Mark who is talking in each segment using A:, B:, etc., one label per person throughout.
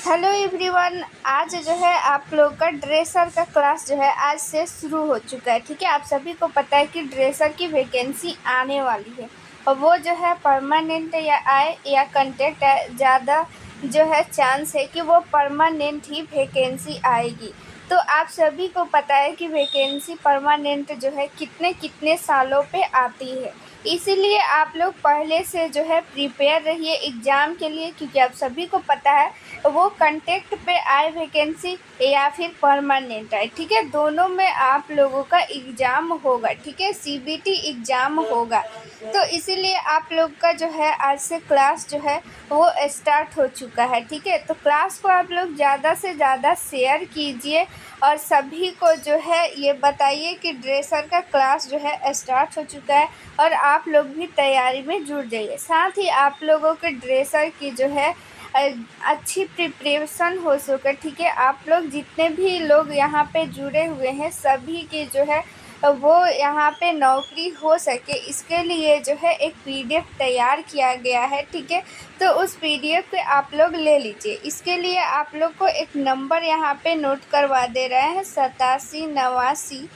A: Hello everyone. आज जो है आप लोग का ड्रेसर का क्लास जो है आज से शुरू हो चुका है। ठीक है, आप सभी को पता है कि ड्रेसर की वैकेंसी आने वाली है और वो जो है परमानेंट या आए या कंटेक्ट है, ज़्यादा जो है चांस है कि वो परमानेंट ही वैकेंसी आएगी। तो आप सभी को पता है कि वैकेंसी परमानेंट जो है कितने कितने सालों पे आती है, इसीलिए आप लोग पहले से जो है प्रिपेयर रहिए एग्ज़ाम के लिए, क्योंकि आप सभी को पता है वो कंटेक्ट पे आए वैकेंसी या फिर परमानेंट आए। ठीक है, दोनों में आप लोगों का एग्ज़ाम होगा। ठीक है, सीबीटी एग्ज़ाम होगा। तो इसीलिए आप लोग का जो है आज से क्लास जो है वो स्टार्ट हो चुका है। ठीक है, तो क्लास को आप लोग ज़्यादा से ज़्यादा शेयर कीजिए और सभी को जो है ये बताइए कि ड्रेसर का क्लास जो है स्टार्ट हो चुका है और आप लोग भी तैयारी में जुट जाइए। साथ ही आप लोगों के ड्रेसर की जो है अच्छी प्रिपरेशन हो सके। ठीक है, आप लोग जितने भी लोग यहाँ पे जुड़े हुए हैं सभी की जो है वो यहाँ पे नौकरी हो सके, इसके लिए जो है एक पीडीएफ तैयार किया गया है। ठीक है, तो उस पीडीएफ को आप लोग ले लीजिए। इसके लिए आप लोग को एक नंबर यहाँ पे नोट करवा दे रहे हैं 87 89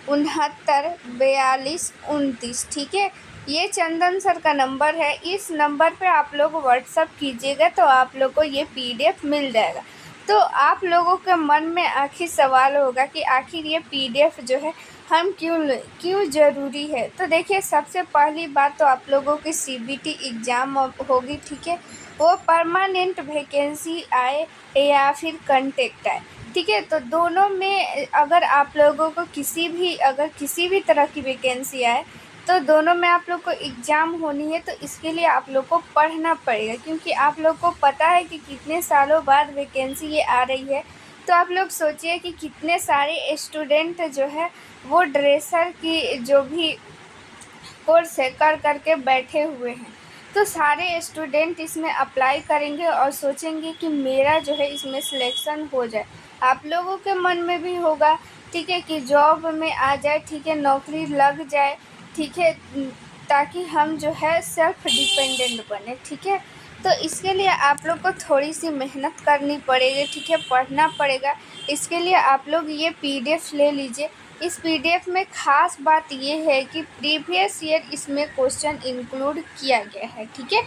A: 69 42 29। ठीक है, ये चंदन सर का नंबर है। इस नंबर पे आप लोग व्हाट्सअप कीजिएगा तो आप लोग को ये पीडीएफ मिल जाएगा। तो आप लोगों के मन में आखिर सवाल होगा कि आखिर ये पीडीएफ जो है हम क्यों ज़रूरी है। तो देखिए, सबसे पहली बात तो आप लोगों की सीबीटी एग्ज़ाम होगी। ठीक है, वो परमानेंट वैकेंसी आए या फिर कंटेक्ट आए। ठीक है, तो दोनों में अगर आप लोगों को किसी भी तरह की वैकेंसी आए तो दोनों में आप लोग को एग्ज़ाम होनी है। तो इसके लिए आप लोग को पढ़ना पड़ेगा, क्योंकि आप लोग को पता है कि कितने सालों बाद वैकेंसी ये आ रही है। तो आप लोग सोचिए कि कितने सारे स्टूडेंट जो है वो ड्रेसर की जो भी कोर्स है कर के बैठे हुए हैं। तो सारे स्टूडेंट इसमें अप्लाई करेंगे और सोचेंगे कि मेरा जो है इसमें सिलेक्शन हो जाए। आप लोगों के मन में भी होगा, ठीक है, कि जॉब में आ जाए, ठीक है, नौकरी लग जाए, ठीक है, ताकि हम जो है सेल्फ डिपेंडेंट बने। ठीक है, तो इसके लिए आप लोग को थोड़ी सी मेहनत करनी पड़ेगी। ठीक है, पढ़ना पड़ेगा। इसके लिए आप लोग ये पीडीएफ ले लीजिए। इस पीडीएफ में ख़ास बात ये है कि प्रीवियस ईयर इसमें क्वेश्चन इंक्लूड किया गया है। ठीक है,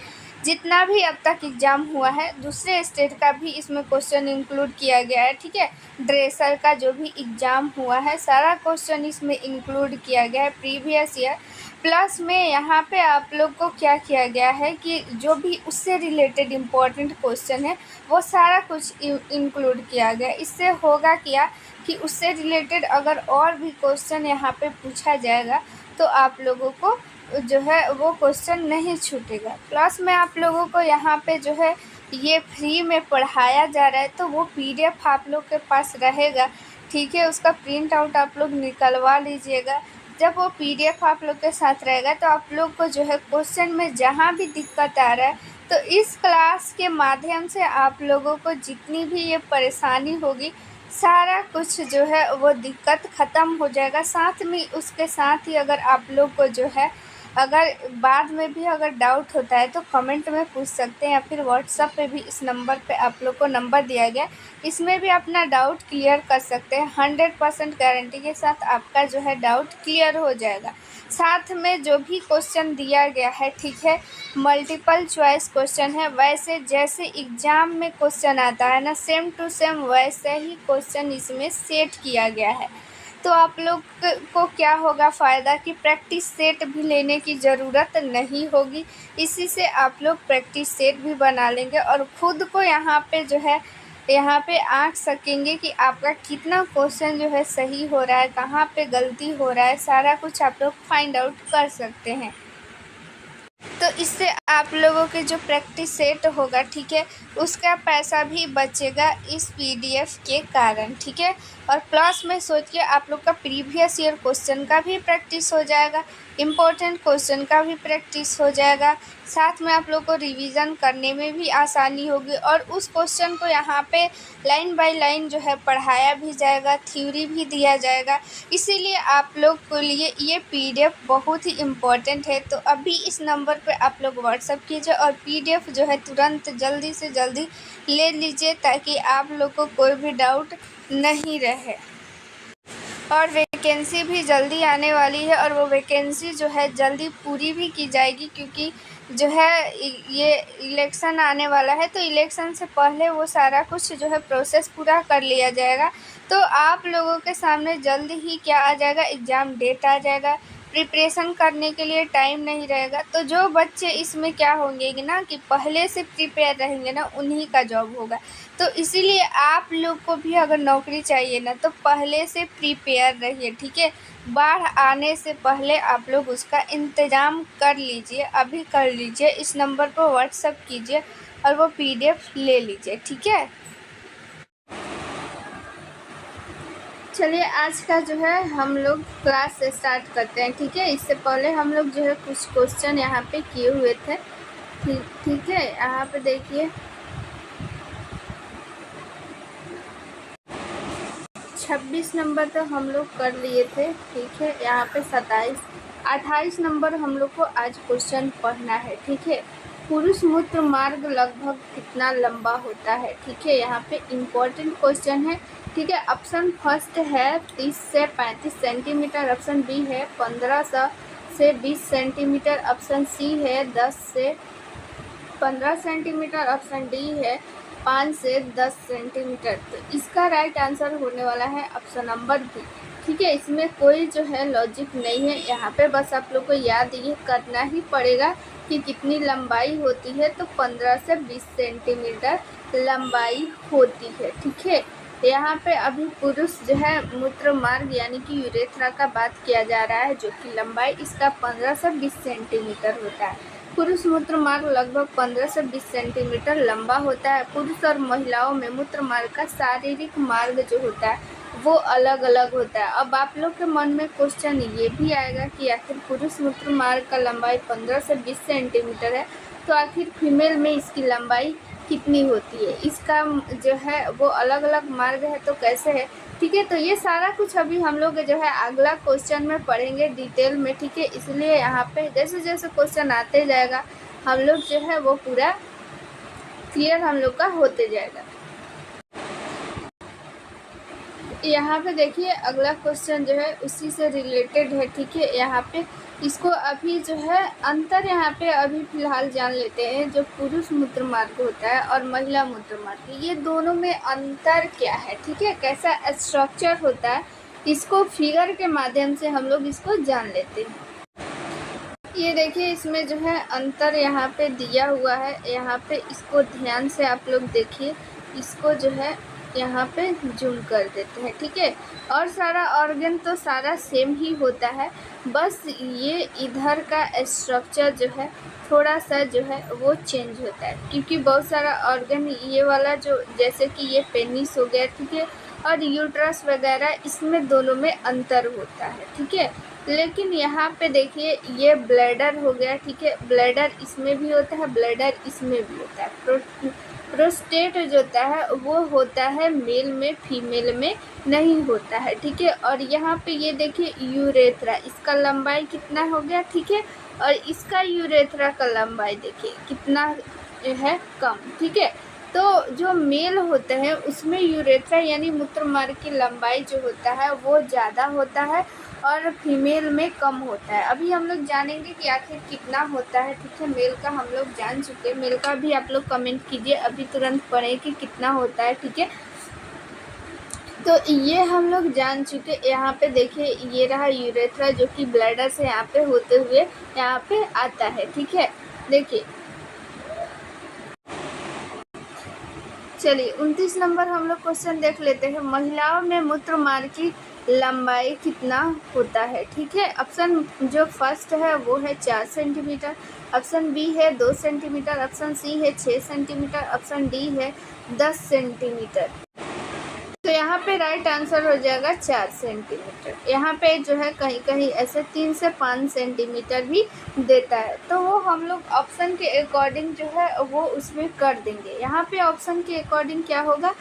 A: जितना भी अब तक एग्ज़ाम हुआ है दूसरे स्टेट का भी इसमें क्वेश्चन इंक्लूड किया गया है। ठीक है, ड्रेसर का जो भी एग्ज़ाम हुआ है सारा क्वेश्चन इसमें इंक्लूड किया गया है प्रीवियस ईयर। प्लस में यहाँ पे आप लोग को क्या किया गया है कि जो भी उससे रिलेटेड इम्पोर्टेंट क्वेश्चन है वो सारा कुछ इंक्लूड किया गया। इससे होगा क्या कि उससे रिलेटेड अगर और भी क्वेश्चन यहाँ पे पूछा जाएगा तो आप लोगों को जो है वो क्वेश्चन नहीं छूटेगा। प्लस में आप लोगों को यहाँ पे जो है ये फ्री में पढ़ाया जा रहा है, तो वो पीडीएफ आप लोग के पास रहेगा। ठीक है, उसका प्रिंट आउट आप लोग निकलवा लीजिएगा। जब वो पीडीएफ आप लोग के साथ रहेगा तो आप लोग को जो है क्वेश्चन में जहाँ भी दिक्कत आ रहा है तो इस क्लास के माध्यम से आप लोगों को जितनी भी ये परेशानी होगी सारा कुछ जो है वो दिक्कत ख़त्म हो जाएगा। साथ में उसके साथ ही अगर आप लोग को जो है अगर बाद में भी अगर डाउट होता है तो कमेंट में पूछ सकते हैं, या फिर व्हाट्सएप पे भी इस नंबर पे आप लोग को नंबर दिया गया, इसमें भी अपना डाउट क्लियर कर सकते हैं। 100% गारंटी के साथ आपका जो है डाउट क्लियर हो जाएगा। साथ में जो भी क्वेश्चन दिया गया है, ठीक है, मल्टीपल चॉइस क्वेश्चन है। वैसे जैसे एग्ज़ाम में क्वेश्चन आता है ना, सेम टू सेम वैसे ही क्वेश्चन इसमें सेट किया गया है। तो आप लोग को क्या होगा फ़ायदा कि प्रैक्टिस सेट भी लेने की ज़रूरत नहीं होगी। इसी से आप लोग प्रैक्टिस सेट भी बना लेंगे और ख़ुद को यहाँ पे आँक सकेंगे कि आपका कितना क्वेश्चन जो है सही हो रहा है, कहाँ पे गलती हो रहा है, सारा कुछ आप लोग फाइंड आउट कर सकते हैं। तो इससे आप लोगों के जो प्रैक्टिस सेट होगा, ठीक है, उसका पैसा भी बचेगा इस पीडीएफ के कारण। ठीक है, और प्लस में सोचिए आप लोग का प्रीवियस ईयर क्वेश्चन का भी प्रैक्टिस हो जाएगा, इम्पोर्टेंट क्वेश्चन का भी प्रैक्टिस हो जाएगा। साथ में आप लोग को रिवीजन करने में भी आसानी होगी और उस क्वेश्चन को यहाँ पे लाइन बाय लाइन जो है पढ़ाया भी जाएगा, थ्योरी भी दिया जाएगा। इसीलिए आप लोग के लिए ये पीडीएफ बहुत ही इम्पोर्टेंट है। तो अभी इस नंबर पे आप लोग व्हाट्सअप कीजिए और PDF जो है तुरंत जल्दी से जल्दी ले लीजिए, ताकि आप लोग को कोई भी डाउट नहीं रहे। और वैकेंसी भी जल्दी आने वाली है और वो वैकेंसी जो है जल्दी पूरी भी की जाएगी, क्योंकि जो है ये इलेक्शन आने वाला है, तो इलेक्शन से पहले वो सारा कुछ जो है प्रोसेस पूरा कर लिया जाएगा। तो आप लोगों के सामने जल्द ही क्या आ जाएगा, एग्ज़ाम डेट आ जाएगा। प्रिपरेशन करने के लिए टाइम नहीं रहेगा। तो जो बच्चे इसमें क्या होंगे कि ना कि पहले से प्रिपेयर रहेंगे ना, उन्हीं का जॉब होगा। तो इसीलिए आप लोग को भी अगर नौकरी चाहिए ना, तो पहले से प्रिपेयर रहिए, ठीक है। बाढ़ आने से पहले आप लोग उसका इंतज़ाम कर लीजिए, अभी कर लीजिए। इस नंबर पर व्हाट्सअप कीजिए और वो PDF ले लीजिए, ठीक है। चलिए आज का जो है हम लोग क्लास स्टार्ट करते हैं, ठीक है। इससे पहले हम लोग जो है कुछ क्वेश्चन यहाँ पे किए हुए थे, ठीक है। यहाँ पे देखिए 26 नंबर तो हम लोग कर लिए थे, ठीक है। यहाँ पे 28 नंबर हम लोग को आज क्वेश्चन पढ़ना है, ठीक है। पुरुष मूत्र मार्ग लगभग कितना लंबा होता है, ठीक है। यहाँ पे इम्पोर्टेंट क्वेश्चन है, ठीक है। ऑप्शन फर्स्ट है 30 से 35 सेंटीमीटर, ऑप्शन बी है 15 से 20 सेंटीमीटर, ऑप्शन सी है 10 से 15 सेंटीमीटर, ऑप्शन डी है 5 से 10 सेंटीमीटर। तो इसका राइट आंसर होने वाला है ऑप्शन नंबर बी, ठीक है। इसमें कोई जो है लॉजिक नहीं है, यहाँ पे बस आप लोग को याद ये करना ही पड़ेगा कि कितनी लंबाई होती है। तो 15 से 20 सेंटीमीटर लंबाई होती है, ठीक है। यहाँ पे अभी पुरुष जो है मूत्र मार्ग यानी कि यूरेथ्रा का बात किया जा रहा है, जो कि लंबाई इसका 15 से 20 सेंटीमीटर होता है। पुरुष मूत्र मार्ग लगभग 15 से 20 सेंटीमीटर लंबा होता है। पुरुष और महिलाओं में मूत्र मार्ग का शारीरिक मार्ग जो होता है वो अलग अलग होता है। अब आप लोग के मन में क्वेश्चन ये भी आएगा कि आखिर पुरुष मूत्र मार्ग का लंबाई 15 से 20 सेंटीमीटर है, तो आखिर फीमेल में इसकी लंबाई कितनी होती है। इसका जो है वो अलग अलग मार्ग है, तो कैसे है, ठीक है। तो ये सारा कुछ अभी हम लोग जो है अगला क्वेश्चन में पढ़ेंगे डिटेल में, ठीक है। इसलिए यहाँ पे जैसे जैसे क्वेश्चन आते जाएगा हम लोग जो है वो पूरा क्लियर हम लोग का होते जाएगा। यहाँ पे देखिए अगला क्वेश्चन जो है उसी से रिलेटेड है, ठीक है। यहाँ पे इसको अभी जो है अंतर यहाँ पे अभी फ़िलहाल जान लेते हैं। जो पुरुष मूत्र मार्ग होता है और महिला मूत्र मार्ग, ये दोनों में अंतर क्या है, ठीक है। कैसा स्ट्रक्चर होता है, इसको फिगर के माध्यम से हम लोग इसको जान लेते हैं। ये देखिए इसमें जो है अंतर यहाँ पे दिया हुआ है। यहाँ पे इसको ध्यान से आप लोग देखिए, इसको जो है यहाँ पे जूम कर देते हैं, ठीक है। और सारा ऑर्गन तो सारा सेम ही होता है, बस ये इधर का स्ट्रक्चर जो है थोड़ा सा जो है वो चेंज होता है, क्योंकि बहुत सारा ऑर्गन ये वाला जो जैसे कि ये पेनिस हो गया, ठीक है, और यूट्रस वगैरह, इसमें दोनों में अंतर होता है, ठीक है। लेकिन यहाँ पे देखिए ये ब्लैडर हो गया, ठीक है। ब्लैडर इसमें भी होता है, ब्लैडर इसमें भी होता है। प्रोस्टेट जो होता है वो होता है मेल में, फीमेल में नहीं होता है, ठीक है। और यहाँ पे ये देखिए यूरेथ्रा, इसका लंबाई कितना हो गया, ठीक है। और इसका यूरेथ्रा का लंबाई देखिए कितना है, कम, ठीक है। तो जो मेल होते हैं उसमें यूरेथ्रा यानी मूत्र मार्ग की लंबाई जो होता है वो ज़्यादा होता है और फीमेल में कम होता है। अभी हम लोग जानेंगे कि आखिर कितना होता है, ठीक है। मेल का हम लोग जान चुके, मेल का भी आप लोग कमेंट कीजिए, अभी तुरंत पढ़ें कि कितना होता है, ठीक है। तो ये हम लोग जान चुके। यहाँ पे देखिए ये रहा यूरेथ्रा, जो कि ब्लैडर से यहाँ पे होते हुए यहाँ पे आता है, ठीक है। देखिए चलिए 29 नंबर हम लोग क्वेश्चन देख लेते हैं। महिलाओं में मूत्र मार्ग की लंबाई कितना होता है, ठीक है। ऑप्शन जो फर्स्ट है वो है 4 सेंटीमीटर, ऑप्शन बी है 2 सेंटीमीटर, ऑप्शन सी है 6 सेंटीमीटर, ऑप्शन डी है 10 सेंटीमीटर। तो यहाँ पे राइट आंसर हो जाएगा 4 सेंटीमीटर। यहाँ पे जो है कहीं कहीं ऐसे 3 से 5 सेंटीमीटर भी देता है, तो वो हम लोग ऑप्शन के अकॉर्डिंग जो है वो उसमें कर देंगे। यहाँ पे ऑप्शन के अकॉर्डिंग क्या होगा,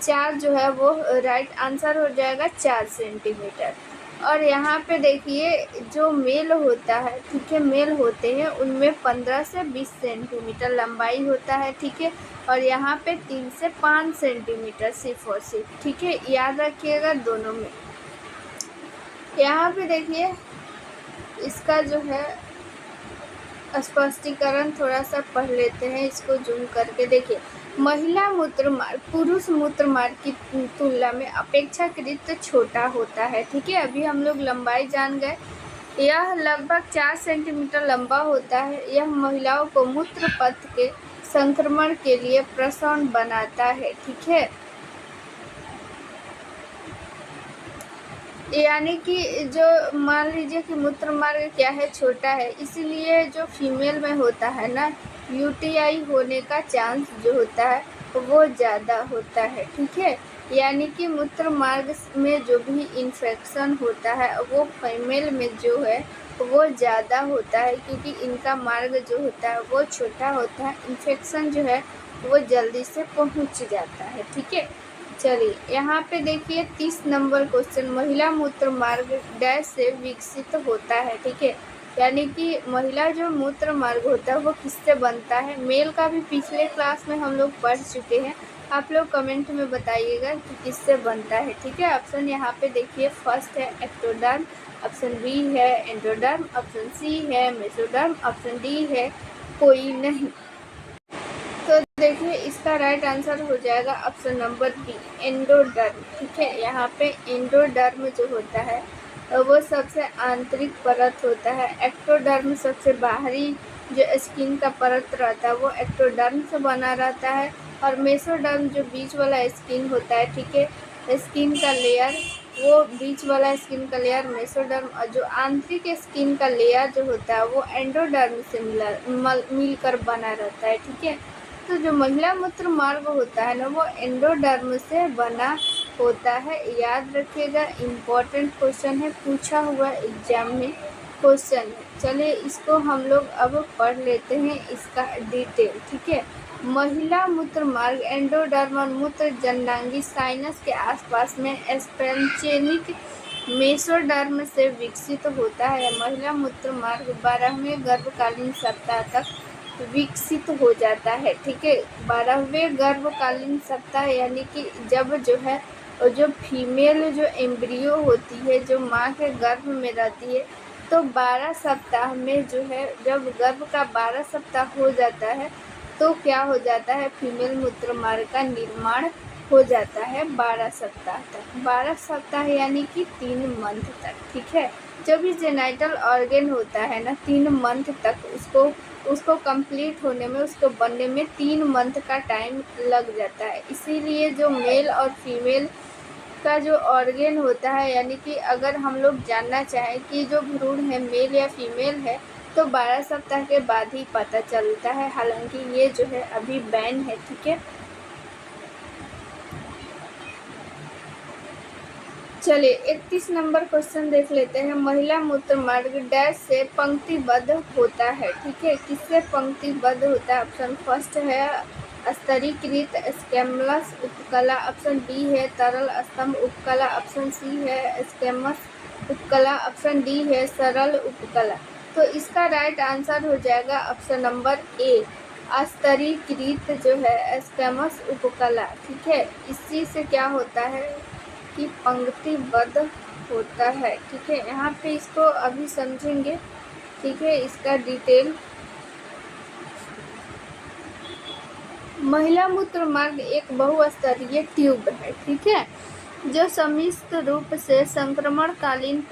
A: 4 जो है वो राइट आंसर हो जाएगा 4 सेंटीमीटर। और यहाँ पे देखिए जो मेल होता है, ठीक है, मेल होते हैं उनमें 15 से 20 सेंटीमीटर लंबाई होता है, ठीक है। और यहाँ पे 3 से 5 सेंटीमीटर सिर्फ और सिर्फ, ठीक है, याद रखिएगा दोनों में। यहाँ पे देखिए इसका जो है स्पष्टीकरण थोड़ा सा पढ़ लेते हैं, इसको जूम करके देखिए। महिला मूत्रमार्ग पुरुष मूत्रमार्ग की तुलना में अपेक्षाकृत छोटा होता है, ठीक है। अभी हम लोग लंबाई जान गए। यह लगभग 4 सेंटीमीटर लंबा होता है। यह महिलाओं को मूत्र पथ के संक्रमण के लिए प्रसरण बनाता है, ठीक है। यानी कि जो मान लीजिए कि मूत्र मार्ग क्या है, छोटा है, इसीलिए जो फीमेल में होता है ना, यूटीआई होने का चांस जो होता है वो ज़्यादा होता है, ठीक है। यानी कि मूत्र मार्ग में जो भी इन्फेक्शन होता है वो फीमेल में जो है वो ज़्यादा होता है, क्योंकि इनका मार्ग जो होता है वो छोटा होता है, इन्फेक्शन जो है वो जल्दी से पहुंच जाता है, ठीक है। चलिए यहाँ पे देखिए 30 नंबर क्वेश्चन, महिला मूत्र मार्ग डैश से विकसित होता है, ठीक है। यानी कि महिला जो मूत्र मार्ग होता है वो किससे बनता है। मेल का भी पिछले क्लास में हम लोग पढ़ चुके हैं, आप लोग कमेंट में बताइएगा कि किससे बनता है, ठीक है। ऑप्शन यहाँ पे देखिए फर्स्ट है एक्टोडर्म, ऑप्शन बी है एंडोडर्म, ऑप्शन सी है मेसोडर्म, ऑप्शन डी है कोई नहीं। तो देखिए इसका राइट आंसर हो जाएगा ऑप्शन नंबर बी एंडोडर्म, ठीक है। यहाँ पे एंडोडर्म जो होता है वो सबसे आंतरिक परत होता है। एक्टोडर्म सबसे बाहरी जो स्किन का परत रहता है वो एक्टोडर्म से बना रहता है। और मेसोडर्म जो बीच वाला स्किन होता है, ठीक है, स्किन का लेयर, वो बीच वाला स्किन का लेयर मेसोडर्म, और जो आंतरिक स्किन का लेयर जो होता है वो एंडोडर्म से मिलकर बना रहता है, ठीक है। तो जो महिला मूत्र मार्ग होता है ना वो एंडोडर्म से बना होता है, याद रखिएगा, इम्पोर्टेंट क्वेश्चन है, पूछा हुआ एग्जाम में क्वेश्चन है। चलिए इसको हम लोग अब पढ़ लेते हैं इसका डिटेल, ठीक है। महिला मूत्र मार्ग एंडोडर्म और मूत्र जननांगी साइनस के आसपास में स्पेंचेनिक मेसोडर्म से विकसित होता है। महिला मूत्र मार्ग 12वें गर्भकालीन सप्ताह तक विकसित हो जाता है, ठीक है। 12वें गर्भकालीन सप्ताह यानी कि जब जो है जो फीमेल जो एम्ब्रियो होती है जो माँ के गर्भ में रहती है, तो 12 सप्ताह में जो है जब गर्भ का 12 सप्ताह हो जाता है तो क्या हो जाता है, फीमेल मूत्र मार्ग का निर्माण हो जाता है 12 सप्ताह तक। 12 सप्ताह यानी कि 3 मंथ तक, ठीक है। जो भी जेनाइटल ऑर्गन होता है ना 3 मंथ तक उसको कंप्लीट होने में, उसको बनने में 3 मंथ का टाइम लग जाता है। इसीलिए जो मेल और फीमेल का जो ऑर्गन होता है, यानी कि अगर हम लोग जानना चाहें कि जो भ्रूण है मेल या फीमेल है तो 12 सप्ताह के बाद ही पता चलता है। हालांकि ये जो है अभी बैन है, ठीक है। चलिए 31 नंबर क्वेश्चन देख लेते हैं। महिला मूत्र मार्ग डैश से पंक्तिबद्ध होता है, ठीक है। किससे पंक्तिबद्ध होता है। ऑप्शन फर्स्ट है स्तरीकृत स्केमलस उपकला, ऑप्शन बी है तरल स्तंभ उपकला, ऑप्शन सी है स्केमस उपकला, ऑप्शन डी है सरल उपकला। तो इसका राइट आंसर हो जाएगा ऑप्शन नंबर ए स्तरीकृत जो है स्केमस उपकला, ठीक है। इसी से क्या होता है कि पंक्तिबद्ध होता है, ठीक है। यहाँ पे इसको अभी समझेंगे, ठीक है, इसका डिटेल। महिला मूत्र मार्ग एक बहुस्तरीय ट्यूब है, ठीक है, जो सम्मिश्र रूप से संक्रमणकालीन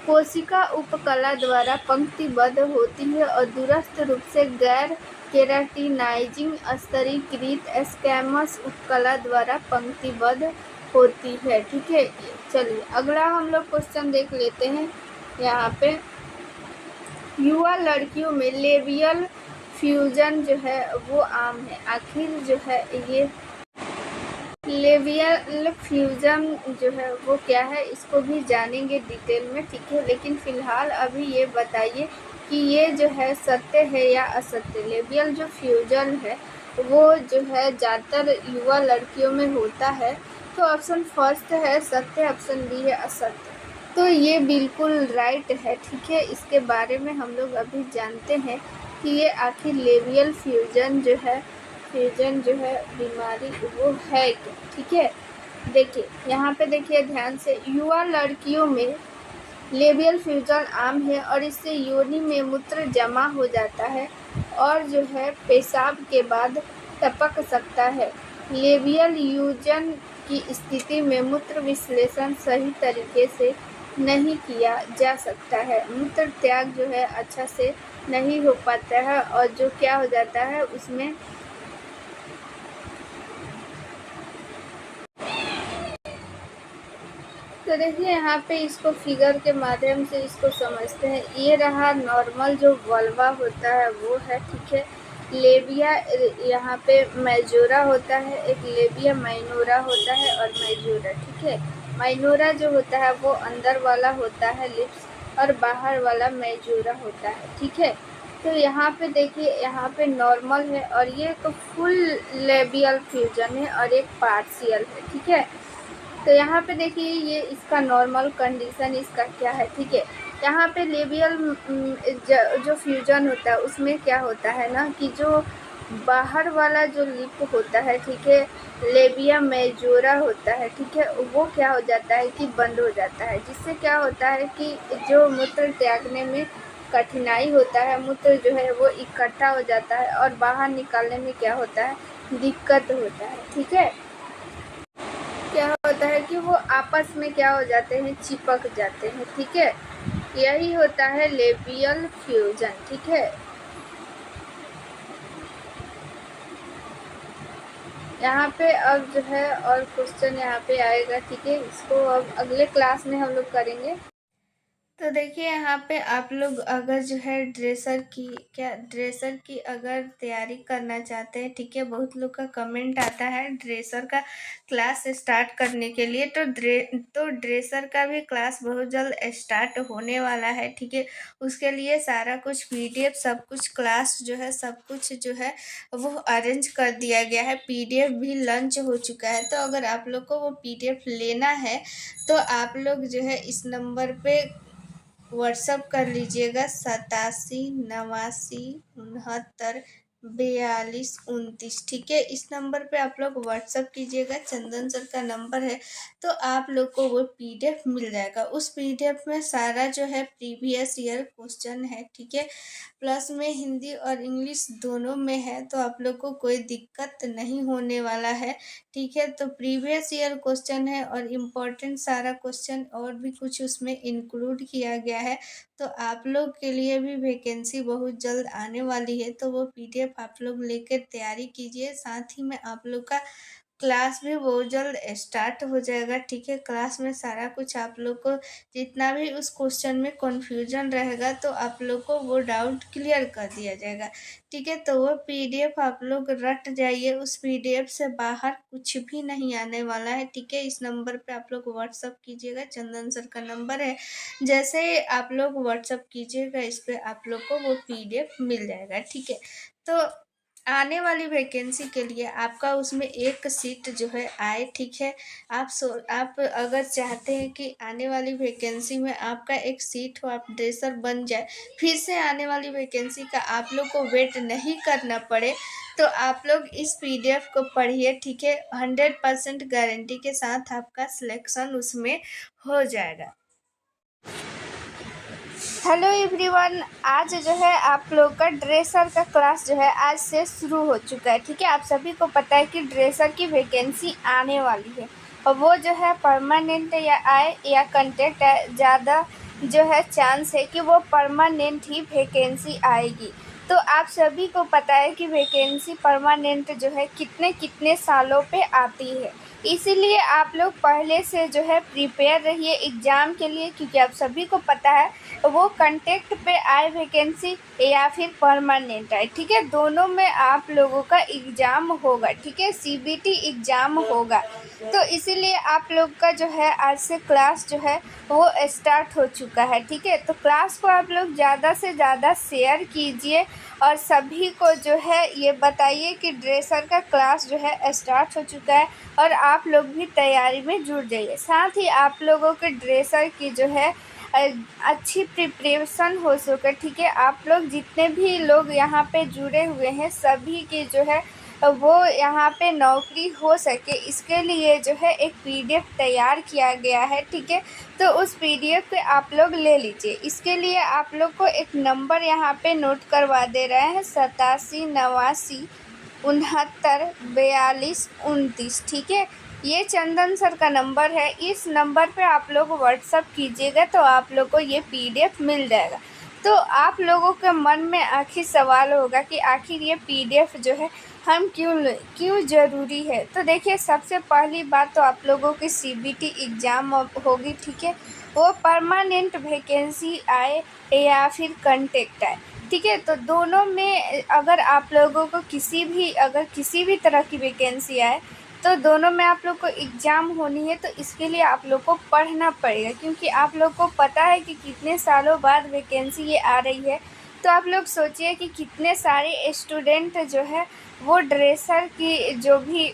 A: कोशिका उपकला द्वारा पंक्तिबद्ध होती है और दूरस्थ रूप से गैर केराटिनाइजिंग स्तरीकृत स्कैमस उपकला द्वारा पंक्तिबद्ध होती है, ठीक है। चलिए अगला हम लोग क्वेश्चन देख लेते हैं। यहाँ पे युवा लड़कियों में लेबियल फ्यूजन जो है वो आम है। आखिर जो है ये लेबियल फ्यूजन जो है वो क्या है, इसको भी जानेंगे डिटेल में, ठीक है। लेकिन फिलहाल अभी ये बताइए कि ये जो है सत्य है या असत्य। लेबियल जो फ्यूजन है वो जो है ज़्यादातर युवा लड़कियों में होता है। तो ऑप्शन फर्स्ट है सत्य, ऑप्शन बी है असत्य। तो ये बिल्कुल राइट है, ठीक है। इसके बारे में हम लोग अभी जानते हैं कि ये आखिर लेबियल फ्यूजन जो है बीमारी वो है क्या, ठीक है। देखिए यहाँ पे देखिए ध्यान से, युवा लड़कियों में लेबियल फ्यूजन आम है और इससे योनि में मूत्र जमा हो जाता है और जो है पेशाब के बाद टपक सकता है। लेबियल फ्यूजन की स्थिति में मूत्र विश्लेषण सही तरीके से नहीं किया जा सकता है, मूत्र त्याग जो है अच्छा से नहीं हो पाता है और जो क्या हो जाता है उसमें तो देखिए यहाँ पे इसको फिगर के माध्यम से इसको समझते हैं। ये रहा नॉर्मल जो वल्वा होता है वो है, ठीक है। लेबिया यहाँ पे मेजोरा होता है, एक लेबिया माइनोरा होता है और मेजोरा, ठीक है। माइनोरा जो होता है वो अंदर वाला होता है लिप्स, और बाहर वाला मेजोरा होता है, ठीक है। तो यहाँ पे देखिए यहाँ पे नॉर्मल है और ये एक फुल लेबियल फ्यूजन है और एक पार्शियल है, ठीक है। तो यहाँ पे देखिए ये इसका नॉर्मल कंडीशन इसका क्या है, ठीक है। यहाँ पे लेबियल जो फ्यूजन होता है उसमें क्या होता है ना कि जो बाहर वाला जो लिप होता है, ठीक है, लेबिया मेजोरा होता है, ठीक है, वो क्या हो जाता है कि बंद हो जाता है, जिससे क्या होता है कि जो मूत्र त्यागने में कठिनाई होता है, मूत्र जो है वो इकट्ठा हो जाता है और बाहर निकालने में क्या होता है, दिक्कत होता है, ठीक है। क्या होता है कि वो आपस में क्या हो जाते हैं, चिपक जाते हैं, ठीक है। यही होता है लेबियल फ्यूजन, ठीक है। यहाँ पे अब जो है और क्वेश्चन यहाँ पे आएगा, ठीक है। इसको अब अगले क्लास में हम लोग करेंगे। तो देखिए यहाँ पे आप लोग अगर जो है ड्रेसर की अगर तैयारी करना चाहते हैं, ठीक है, बहुत लोग का कमेंट आता है ड्रेसर का क्लास स्टार्ट करने के लिए, तो ड्रेसर का भी क्लास बहुत जल्द स्टार्ट होने वाला है, ठीक है। उसके लिए सारा कुछ पीडीएफ सब कुछ क्लास जो है सब कुछ जो है वो अरेंज कर दिया गया है, पीडीएफ भी लॉन्च हो चुका है। तो अगर आप लोग को वो पीडीएफ लेना है तो आप लोग जो है इस नंबर पे व्हाट्सअप कर लीजिएगा 87 89 69 42 29, ठीक है। इस नंबर पे आप लोग व्हाट्सअप कीजिएगा, चंदन सर का नंबर है। तो आप लोग को वो पीडीएफ मिल जाएगा। उस पीडीएफ में सारा जो है प्रीवियस ईयर क्वेश्चन है, ठीक है, प्लस में हिंदी और इंग्लिश दोनों में है, तो आप लोग को कोई दिक्कत नहीं होने वाला है, ठीक है। तो प्रीवियस ईयर क्वेश्चन है और इम्पोर्टेंट सारा क्वेश्चन और भी कुछ उसमें इंक्लूड किया गया है। तो आप लोग के लिए भी वैकेंसी बहुत जल्द आने वाली है, तो वो पीडीएफ आप लोग लेकर तैयारी कीजिए। साथ ही में आप लोग का क्लास भी बहुत जल्द स्टार्ट हो जाएगा, ठीक है। क्लास में सारा कुछ आप लोग को जितना भी उस क्वेश्चन में कन्फ्यूजन रहेगा तो आप लोग को वो डाउट क्लियर कर दिया जाएगा, ठीक है। तो वो पीडीएफ आप लोग रट जाइए, उस पीडीएफ से बाहर कुछ भी नहीं आने वाला है, ठीक है। इस नंबर पे आप लोग व्हाट्सअप कीजिएगा, चंदन सर का नंबर है। जैसे ही आप लोग व्हाट्सअप कीजिएगा इस पे आप लोग को वो पीडीएफ मिल जाएगा, ठीक है। तो आने वाली वैकेंसी के लिए आपका उसमें एक सीट जो है आए, ठीक है। आप अगर चाहते हैं कि आने वाली वैकेंसी में आपका एक सीट हो, आप ड्रेसर बन जाए, फिर से आने वाली वैकेंसी का आप लोग को वेट नहीं करना पड़े, तो आप लोग इस पीडीएफ को पढ़िए, ठीक है। 100% गारंटी के साथ आपका सिलेक्शन उसमें हो जाएगा। हेलो एवरीवन, आज जो है आप लोग का ड्रेसर का क्लास जो है आज से शुरू हो चुका है, ठीक है। आप सभी को पता है कि ड्रेसर की वैकेंसी आने वाली है और वो जो है परमानेंट या आए या कॉन्ट्रैक्ट है, ज़्यादा जो है चांस है कि वो परमानेंट ही वैकेंसी आएगी। तो आप सभी को पता है कि वैकेंसी परमानेंट जो है कितने कितने सालों पे आती है, इसीलिए आप लोग पहले से जो है प्रिपेयर रहिए एग्ज़ाम के लिए, क्योंकि आप सभी को पता है वो कॉन्ट्रैक्ट पे आए वैकेंसी या फिर परमानेंट आए, ठीक है, दोनों में आप लोगों का एग्ज़ाम होगा, ठीक है, सीबीटी एग्ज़ाम होगा। तो इसीलिए आप लोग का जो है आज से क्लास जो है वो स्टार्ट हो चुका है, ठीक है। तो क्लास को आप लोग ज़्यादा से ज़्यादा शेयर कीजिए और सभी को जो है ये बताइए कि ड्रेसर का क्लास जो है स्टार्ट हो चुका है और आप लोग भी तैयारी में जुट जाइए। साथ ही आप लोगों के ड्रेसर की जो है अच्छी प्रिपरेशन हो सके, ठीक है। आप लोग जितने भी लोग यहाँ पे जुड़े हुए हैं सभी की जो है वो यहाँ पे नौकरी हो सके, इसके लिए जो है एक पीडीएफ तैयार किया गया है, ठीक है। तो उस पीडीएफ पे आप लोग ले लीजिए। इसके लिए आप लोग को एक नंबर यहाँ पे नोट करवा दे रहे हैं 87 89 69 42 29, ठीक है। ये चंदन सर का नंबर है। इस नंबर पे आप लोग व्हाट्सअप कीजिएगा तो आप लोग को ये पीडीएफ मिल जाएगा। तो आप लोगों के मन में आखिर सवाल होगा कि आखिर ये पीडीएफ जो है हम क्यों ज़रूरी है। तो देखिए, सबसे पहली बात तो आप लोगों की सीबीटी एग्ज़ाम होगी, ठीक है। वो परमानेंट वैकेंसी आए या फिर कंटेक्ट आए, ठीक है। तो दोनों में अगर आप लोगों को किसी भी तरह की वैकेंसी आए तो दोनों में आप लोग को एग्ज़ाम होनी है। तो इसके लिए आप लोग को पढ़ना पड़ेगा, क्योंकि आप लोग को पता है कि कितने सालों बाद वैकेंसी ये आ रही है। तो आप लोग सोचिए कि कितने सारे स्टूडेंट जो है वो ड्रेसर की जो भी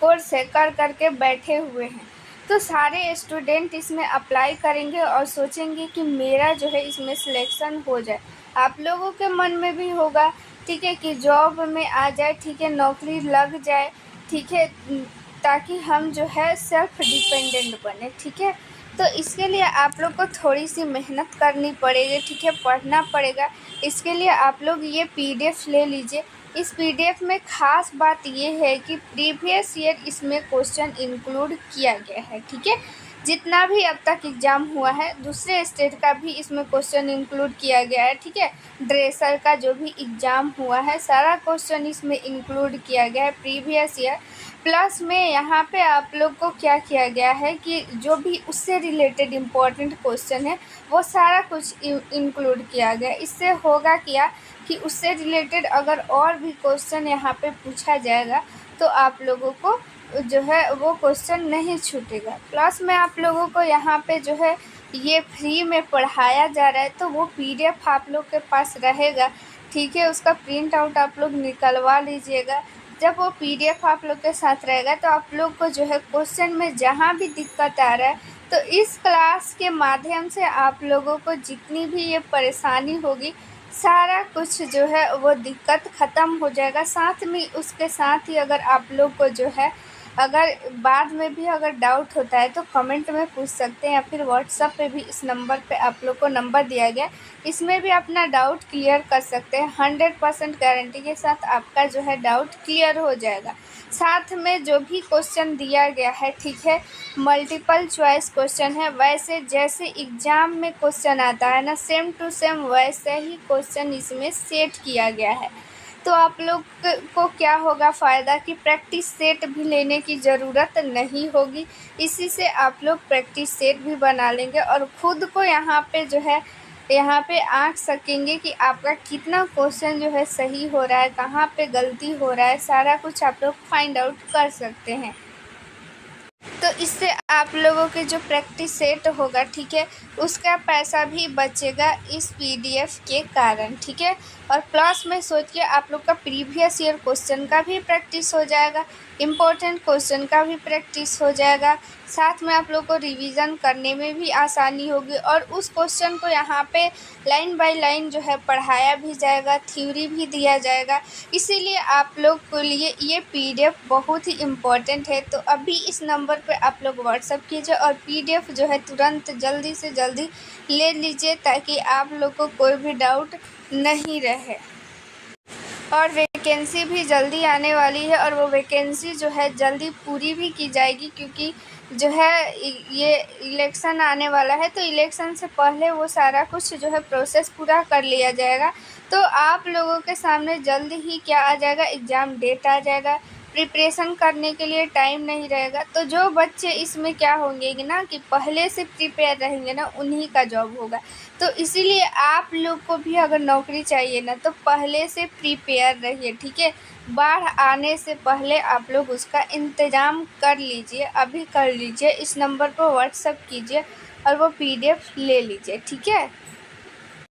A: कोर्स है कर के बैठे हुए हैं। तो सारे स्टूडेंट इसमें अप्लाई करेंगे और सोचेंगे कि मेरा जो है इसमें सिलेक्शन हो जाए। आप लोगों के मन में भी होगा, ठीक है, कि जॉब में आ जाए, ठीक है, नौकरी लग जाए, ठीक है, ताकि हम जो है सेल्फ डिपेंडेंट बने, ठीक है। तो इसके लिए आप लोग को थोड़ी सी मेहनत करनी पड़ेगी, ठीक है, पढ़ना पड़ेगा। इसके लिए आप लोग ये पीडीएफ ले लीजिए। इस पीडीएफ में ख़ास बात ये है कि प्रीवियस ईयर इसमें क्वेश्चन इंक्लूड किया गया है, ठीक है। जितना भी अब तक एग्ज़ाम हुआ है दूसरे स्टेट का भी इसमें क्वेश्चन इंक्लूड किया गया है, ठीक है। ड्रेसर का जो भी एग्ज़ाम हुआ है सारा क्वेश्चन इसमें इंक्लूड किया गया है प्रीवियस ईयर। प्लस में यहाँ पे आप लोग को क्या किया गया है कि जो भी उससे रिलेटेड इम्पोर्टेंट क्वेश्चन है वो सारा कुछ इंक्लूड किया गया। इससे होगा क्या कि उससे रिलेटेड अगर और भी क्वेश्चन यहाँ पे पूछा जाएगा तो आप लोगों को जो है वो क्वेश्चन नहीं छूटेगा। प्लस में आप लोगों को यहाँ पे जो है ये फ्री में पढ़ाया जा रहा है, तो वो पीडीएफ आप लोग के पास रहेगा, ठीक है। उसका प्रिंट आउट आप लोग निकलवा लीजिएगा। जब वो पीडीएफ आप लोग के साथ रहेगा तो आप लोग को जो है क्वेश्चन में जहाँ भी दिक्कत आ रहा है तो इस क्लास के माध्यम से आप लोगों को जितनी भी ये परेशानी होगी सारा कुछ जो है वो दिक्कत ख़त्म हो जाएगा। साथ में उसके साथ ही अगर आप लोग को जो है अगर बाद में भी अगर डाउट होता है तो कमेंट में पूछ सकते हैं, या फिर व्हाट्सएप पे भी इस नंबर पे आप लोग को नंबर दिया गया, इसमें भी अपना डाउट क्लियर कर सकते हैं। 100% गारंटी के साथ आपका जो है डाउट क्लियर हो जाएगा। साथ में जो भी क्वेश्चन दिया गया है, ठीक है, मल्टीपल चॉइस क्वेश्चन है। वैसे जैसे एग्ज़ाम में क्वेश्चन आता है ना, सेम टू सेम वैसे ही क्वेश्चन इसमें सेट किया गया है। तो आप लोग को क्या होगा फ़ायदा कि प्रैक्टिस सेट भी लेने की ज़रूरत नहीं होगी। इसी से आप लोग प्रैक्टिस सेट भी बना लेंगे और ख़ुद को यहाँ पे आँक सकेंगे कि आपका कितना क्वेश्चन जो है सही हो रहा है, कहाँ पे गलती हो रहा है, सारा कुछ आप लोग फाइंड आउट कर सकते हैं। तो इससे आप लोगों के जो प्रैक्टिस सेट होगा, ठीक है, उसका पैसा भी बचेगा इस पीडीएफ के कारण, ठीक है। और प्लस में सोचिए आप लोग का प्रीवियस ईयर क्वेश्चन का भी प्रैक्टिस हो जाएगा, इम्पोर्टेंट क्वेश्चन का भी प्रैक्टिस हो जाएगा। साथ में आप लोग को रिवीजन करने में भी आसानी होगी और उस क्वेश्चन को यहाँ पे लाइन बाय लाइन जो है पढ़ाया भी जाएगा, थ्योरी भी दिया जाएगा। इसीलिए आप लोग के लिए ये पीडीएफ बहुत ही इम्पोर्टेंट है। तो अभी इस नंबर पे आप लोग व्हाट्सअप कीजिए और पीडीएफ जो है तुरंत जल्दी से जल्दी ले लीजिए, ताकि आप लोग को कोई भी डाउट नहीं रहे। और वैकेंसी भी जल्दी आने वाली है और वो वैकेंसी जो है जल्दी पूरी भी की जाएगी, क्योंकि जो है ये इलेक्शन आने वाला है। तो इलेक्शन से पहले वो सारा कुछ जो है प्रोसेस पूरा कर लिया जाएगा। तो आप लोगों के सामने जल्द ही क्या आ जाएगा, एग्ज़ाम डेट आ जाएगा, प्रिपरेशन करने के लिए टाइम नहीं रहेगा। तो जो बच्चे इसमें क्या होंगे कि ना कि पहले से प्रिपेयर रहेंगे ना, उन्हीं का जॉब होगा। तो इसीलिए आप लोग को भी अगर नौकरी चाहिए ना तो पहले से प्रिपेयर रहिए, ठीक है। बाढ़ आने से पहले आप लोग उसका इंतज़ाम कर लीजिए, अभी कर लीजिए। इस नंबर पर व्हाट्सएप कीजिए और वो PDF ले लीजिए, ठीक है।